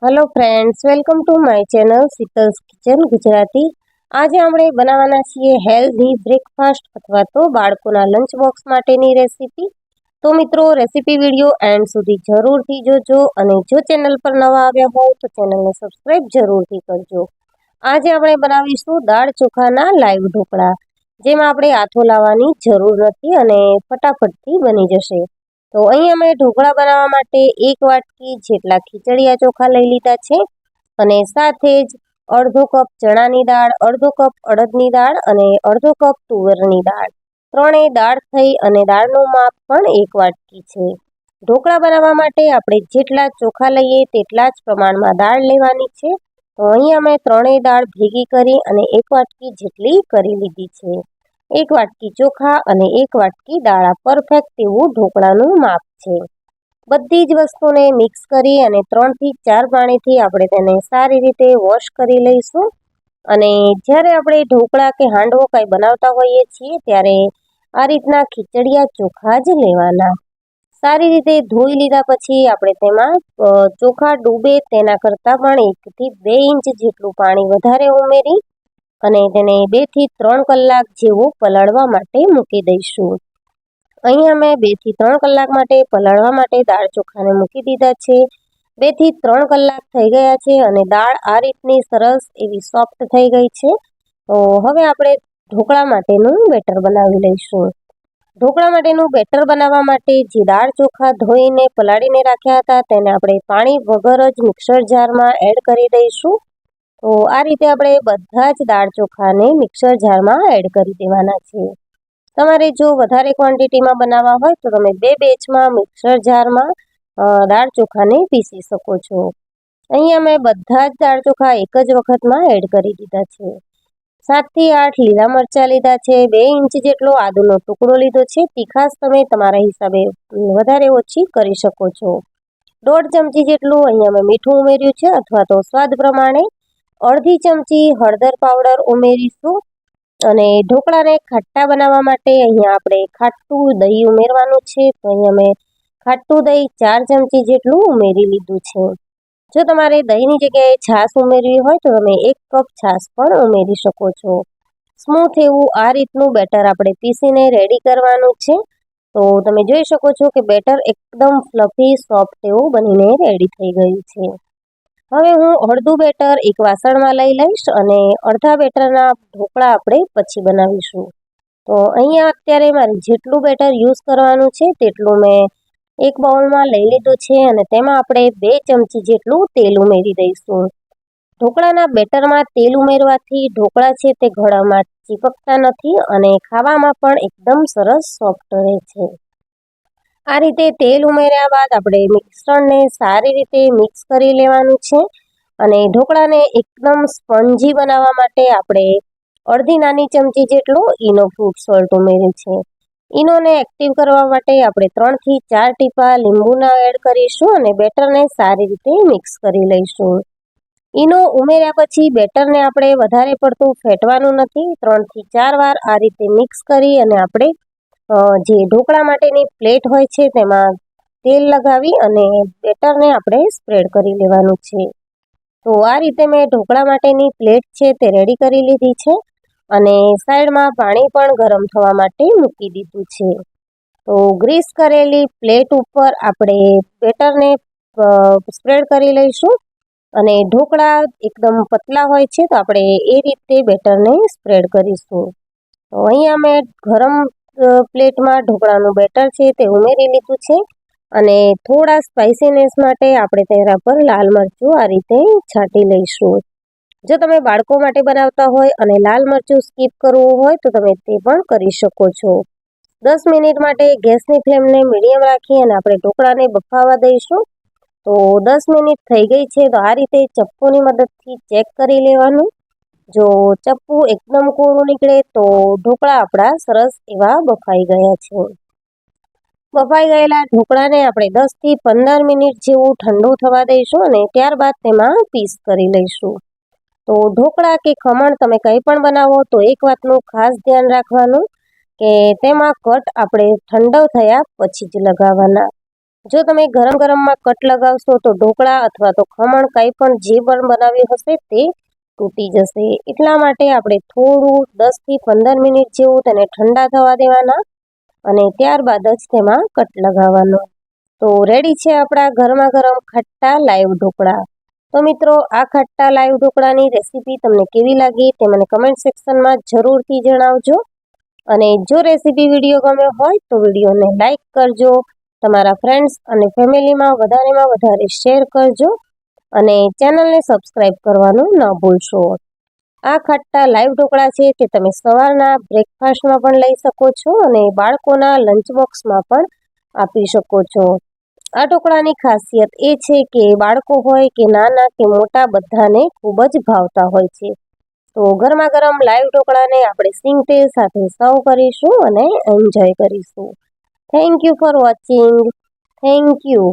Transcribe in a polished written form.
Hello friends, welcome to my channel Sheetal's kitchen Gujarati. आज આપણે બનાવવાના છીએ હેલ્ધી બ્રેકફાસ્ટ અથવા તો બાળકોના લંચ બોક્સ માટેની રેસીપી। તો મિત્રો, રેસીપી વિડિયો એન્ડ સુધી જરૂરથી જોજો અને જો ચેનલ પર નવા આવ્યા હોય તો ચેનલને સબસ્ક્રાઇબ જરૂરથી કરજો। આજે આપણે બનાવીશું દાળ ચોખાના લાઈવ ઢોકળા, જેમાં આપણે આથો લાવવાની જરૂર નથી અને ફટાફટથી બની જશે। તો અહીં અમે ઢોકળા બનાવવા માટે 1 વાટકી જેટલા ખીચડિયા ચોખા લઈ લીધા છે અને સાથે જ અડધો કપ ચણાની દાળ, અડધો કપ અડદની દાળ અને અડધો કપ તુવેરની દાળ, ત્રણેય દાળ થઈ અને દાળનું માપ પણ 1 વાટકી છે। ઢોકળા બનાવવા માટે આપણે જેટલા ચોખા લઈએ તેટલા જ પ્રમાણમાં દાળ લેવાની છે। તો અહીં અમે ત્રણેય દાળ ભેગી કરી અને 1 વાટકી જેટલી કરી લીધી છે। 1 વાટકી ચોખા અને 1 વાટકી દાળ પરફેક્ટ એવું ઢોકળાનું માપ છે। બધી જ વસ્તુને મિક્સ કરી અને 3 થી 4 પાણીથી આપણે તેને સારી રીતે વોશ કરી લઈશું। અને જ્યારે આપણે ઢોકળા કે હાંડવો કંઈ બનાવતા હોઈએ છીએ ત્યારે આ રીતના ખીચડિયા ચોખા જ લેવાના। સારી રીતે ધોઈ લીધા પછી આપણે તેમાં ચોખા ડૂબે તેના કરતાં પણ 1 થી 2 ઇંચ જેટલું પાણી વધારે ઉમેરી અને તેને 2 થી 3 કલાક જેવું પલાળવા માટે મૂકી દઈશું। અહીં અમે 2 થી 3 કલાક માટે પલાળવા માટે દાળ ચોખાને મૂકી દીધા છે। 2 થી 3 કલાક થઈ ગયા છે અને દાળ આ રીતની સરસ એવી સોફ્ટ થઈ ગઈ છે। તો હવે આપણે ઢોકળા માટેનું બેટર બનાવી લઈશું। ઢોકળા માટેનું બેટર બનાવવા માટે જે દાળ ચોખા ધોઈને પલાળીને રાખ્યા હતા તેને આપણે પાણી વગર જ મિક્સર જારમાં એડ કરી દઈશું। તો આ રીતે આપણે બધા જ દાળ ચોખાને મિક્સર જારમાં એડ કરી દેવાના છે। તમારે જો વધારે ક્વોન્ટિટીમાં બનાવવા હોય તો તમે 2 બેચમાં મિક્સર જારમાં દાળ ચોખાને પીસી શકો છો। અહીં અમે બધા જ દાળ ચોખા એક જ વખતમાં એડ કરી દીધા છે। 7 થી 8 લીલા મરચાં લીધા છે, 2 ઇંચ જેટલો આદુનો ટુકડો લીધો છે। તીખાશ તમે તમારા હિસાબે વધારે ઓછી કરી શકો છો। 1.5 ચમચી જેટલું અહીં અમે મીઠું ઉમેર્યું છે અથવા તો સ્વાદ પ્રમાણે। અડધી ચમચી હળદર પાવડર ઉમેરીશું અને ઢોકળાને ખાટા બનાવવા માટે અહીંયા આપણે ખાટું દહીં ઉમેરવાનું છે। તો અહીં અમે ખાટું દહીં 4 ચમચી જેટલું ઉમેરી લીધું છે। જો તમારે દહીંની જગ્યાએ છાશ ઉમેરવી હોય તો તમે 1 કપ છાશ પણ ઉમેરી શકો છો। સ્મૂથ એવું આ રીતનું બેટર આપણે પીસીને રેડી કરવાનું છે। તો તમે જોઈ શકો છો કે બેટર એકદમ ફ્લફી સોફ્ટ એવું બનીને રેડી થઈ ગયું છે। હવે હું અડધું બેટર એક વાસણમાં લઈ લઈશ અને અડધા બેટરના ઢોકળા આપણે પછી બનાવીશું। તો અહીંયા અત્યારે મારે જેટલું બેટર યુઝ કરવાનું છે તેટલું મેં એક બાઉલમાં લઈ લીધું છે અને તેમાં આપણે 2 ચમચી જેટલું તેલ ઉમેરી દઈશું। ઢોકળાના બેટરમાં તેલ ઉમેરવાથી ઢોકળા છે તે ગળામાં ચીપકતા નથી અને ખાવામાં પણ એકદમ સરસ સોફ્ટ રહે છે। આ રીતે તેલ ઉમેર્યા બાદ આપણે મિશ્રણને સારી રીતે મિક્સ કરી લેવાનું છે અને ઢોકળાને એકદમ સ્પોન્જી બનાવવા માટે આપણે અડધી નાની ચમચી જેટલો ઈનો ફ્રૂટ સોલ્ટ ઉમેર્યું છે। ઈનોને એક્ટિવ કરવા માટે આપણે 3 થી 4 ટીપા લીંબુના એડ કરીશું અને બેટરને સારી રીતે મિક્સ કરી લઈશું। ઈનો ઉમેર્યા પછી બેટરને આપણે વધારે પડતું ફેટવાનું નથી। 3 થી 4 વાર આ રીતે મિક્સ કરી અને આપણે જે ઢોકળા માટેની પ્લેટ હોય છે તેમાં તેલ લગાવી અને બેટરને આપણે સ્પ્રેડ કરી લેવાનું છે। તો આ રીતે મેં ઢોકળા માટેની પ્લેટ છે તે રેડી કરી લીધી છે અને સાઈડમાં પાણી પણ ગરમ થવા માટે મૂકી દીધું છે। તો ગ્રીસ કરેલી પ્લેટ ઉપર આપણે બેટરને સ્પ્રેડ કરી લઈશું અને ઢોકળા એકદમ પતલા હોય છે તો આપણે એ રીતે બેટરને સ્પ્રેડ કરીશું। તો અહીંયા મેં ગરમ પ્લેટમાં ઢોકળાનું બેટર છે તે ઉમેરી લીધું છે અને થોડા સ્પાઇસીનેસ માટે આપણે તેના પર લાલ મરચું આ રીતે છાંટી લઈશું। જો તમે બાળકો માટે બનાવતા હોય અને લાલ મરચું સ્કીપ કરવું હોય તો તમે તે પણ કરી શકો છો। 10 મિનિટ માટે ગેસની ફ્લેમને મીડિયમ રાખી અને આપણે ઢોકળાને બફાવા દઈશું। તો 10 મિનિટ થઈ ગઈ છે તો આ રીતે ચપ્પુની મદદથી ચેક કરી લેવાનું। જો ચપ્પુ એકદમ કોરું નીકળે તો ઢોકળા આપણા સરસ એવા બફાઈ ગયા છે। બફાઈ ગયેલા ઢોકળાને આપણે 10 થી 15 મિનિટ જેવું ઠંડુ થવા દઈશું અને ત્યારબાદ તેમાં પીસ કરી લઈશું। તો ઢોકળા કે ખમણ તમે કંઈ પણ બનાવો તો એક વાતનું ખાસ ધ્યાન રાખવાનું કે તેમાં કટ આપણે ઠંડો થયા પછી જ લગાવવાના। જો તમે ગરમ ગરમમાં કટ લગાવશો તો ઢોકળા અથવા તો ખમણ કંઈ પણ જે પણ બનાવ્યું હશે તે તૂટી જશે. એટલા માટે આપણે થોડું 10 થી 15 મિનિટ જેવું તેને ઠંડા થવા દેવાના અને ત્યારબાદ જ તેમાં કટ લગાવવાનો. તો રેડી છે આપણા ગરમા ગરમ ખટ્ટા લાઈવ ઢોકળા. તો મિત્રો, આ ખટ્ટા લાઈવ ઢોકળાની રેસીપી તમને કેવી લાગી તે મને કમેન્ટ સેક્શનમાં જરૂરથી જણાવજો. અને જો રેસીપી વિડીયો ગમ્યો હોય તો વિડીયોને લાઈક કરજો, તમારા ફ્રેન્ડ્સ અને ફેમિલીમાં વધારેમાં વધારે શેર કરજો અને ચેનલને સબસ્ક્રાઈબ કરવાનું ન ભૂલશો. આ ખટ્ટા લાઈવ ઢોકળા છે તે તમે સવારના બ્રેકફાસ્ટમાં પણ લઈ શકો છો અને બાળકોના લંચ બોક્સમાં પણ આપી શકો છો. આ ઢોકળાની ખાસિયત એ છે કે બાળકો હોય કે નાના કે મોટા બધાને ખૂબ જ ભાવતા હોય છે. તો ગરમા ગરમ લાઈવ ઢોકળાને આપણે સિંગ તેલ સાથે સર્વ કરીશું અને એન્જોય કરીશું. Thank you for watching. Thank you.